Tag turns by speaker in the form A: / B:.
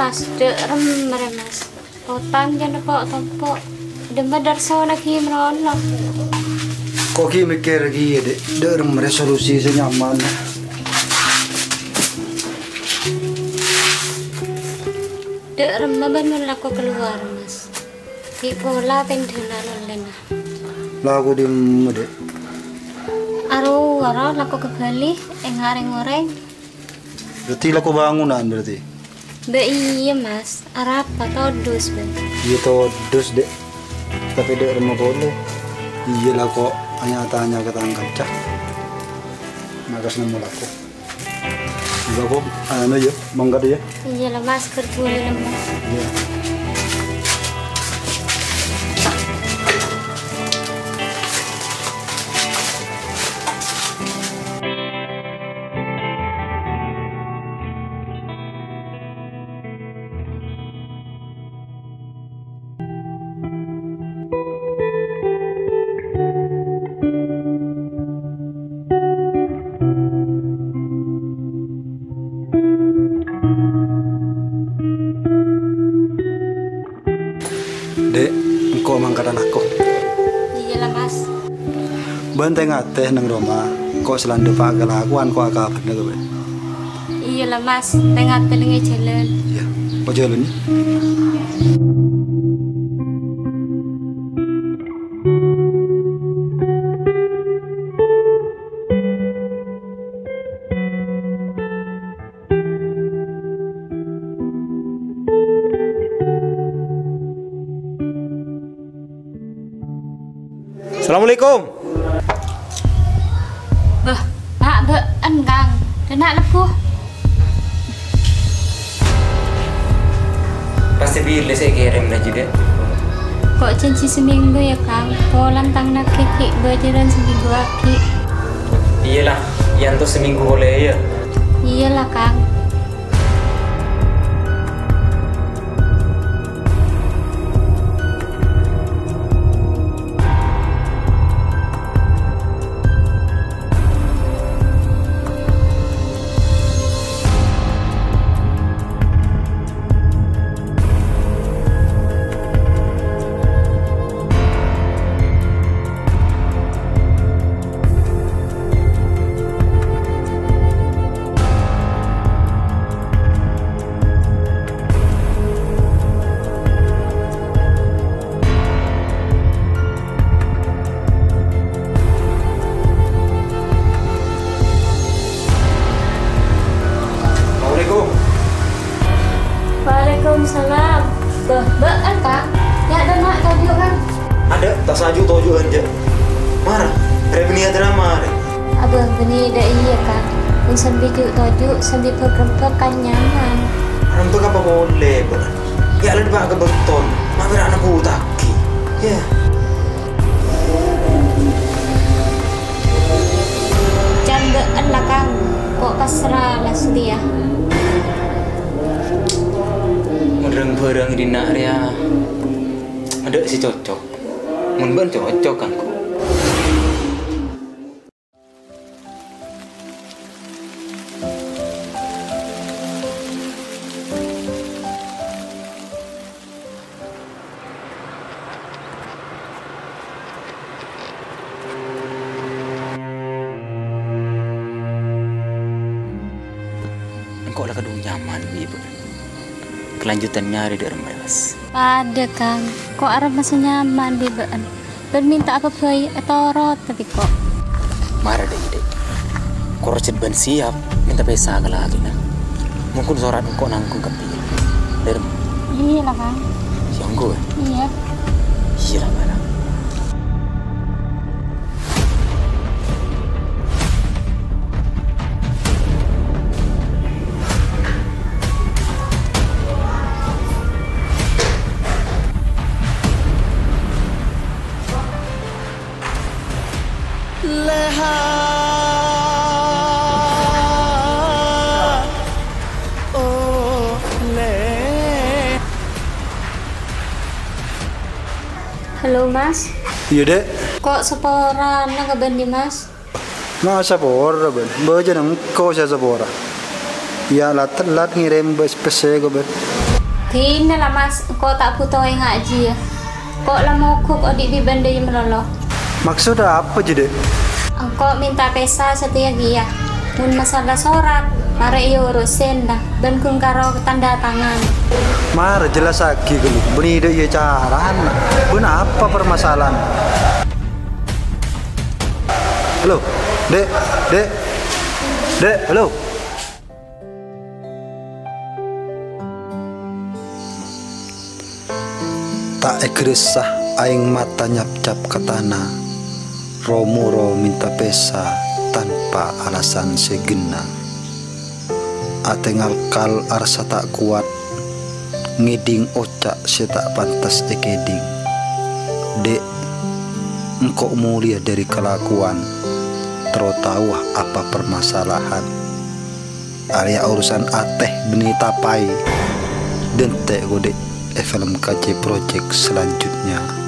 A: Mas, dek rem mas. Potang jangan kok tompok. Demar darso lagi meronok.
B: Kok ki mikir lagi ya dek rem resolusi senyaman.
A: Dek rem benar aku keluar mas. Di pola pendelan lena.
B: Lah aku diem dek.
A: Aru aku kebalik ngoreng.
B: Berarti laku bangunan berarti.
A: Iya mas, apa todus be?
B: Iya todus dek, tapi dek rumah boleh. Iya lah kok hanya tanya ketangkap cah. Makas nemu laku. Juga kok, ya, mangkat ya.
A: Iya lah mas, kerja mas.
B: Iya. Dek, engkau mangkat anakku.
A: Iya lah mas.
B: Banteng ateh nang Roma, kok selandu pak kelakuan kok agak bener gue.
A: Iya lah mas, tengah telinga jalan.
B: Iya, kok jalan nih?
C: Assalamualaikum.
A: Mak enggang. Denak lepuh.
C: Pasti bila saya kirim dah juga.
A: Kok janji seminggu ya kang? Polan tang nak kiki berjalan seminggu lagi.
C: Iyalah, yang tuh seminggu boleh ya.
A: Iyalah kang. Waalaikumsalam. Baan kang? Ya ada nak tojuk kan?
C: Ada, tak sajuk tojuk aja. Marah, Rebni drama.
A: Abang beni dah iya kang. Pun sambil tojuk sambil program kan nyaman.
C: Untuk apa boleh, Bang? Ya ada bak ke beton. Mak anak utaki. Ya.
A: Jambaan lah kang. Kok pasrah lah sedia.
C: Mereng barang di nak ria. Ada si cocok. Mun ban cocok kan ku. Engkau lah kadung nyaman ibu. Kelanjutannya ada di Remeras.
A: Ada kang. Kok Arab masih nyaman di baan. Berminta apa bayi etorot tapi kok.
C: Marah deh ide. Kau recet ban siap. Minta pesa ke lagi nah. Mungkin sorat engkau nangkung kepil. Derm.
A: Iya lah kang.
C: Yang gue.
A: Iya.
C: Iya lah mana.
D: Leha
A: Mas.
B: Iya dek.
A: Kok sepora na kebendi Mas?
B: Masa pora ben. Baca nang kau saya sepora. Ya lat ngirim bes pese go ben.
A: Kini lah Mas, kok tak butuh yang ngaji ya. Kok lah mau kuk adik di benda yang meloloh.
B: Maksudnya apa jadi?
A: Kok minta pesa setia dia. Mun masalah sorat, mari iyo urusin dah. Ben kun karo tanda tangan.
B: Mar jelas lagi gelu. Beni ide ya caran. Ben apa permasalahan? Halo, dek, halo. Tak ekresah aing mata nyap-cap ke tanah. Romuro minta pesa tanpa alasan segena. Atengal kal arsa tak kuat. Ngeding ocak se tak pantas ekeding. Dek, engkau mulia dari kelakuan. Tahu apa permasalahan. Area urusan ateh benih tapai. Dentek godek film KC Project selanjutnya.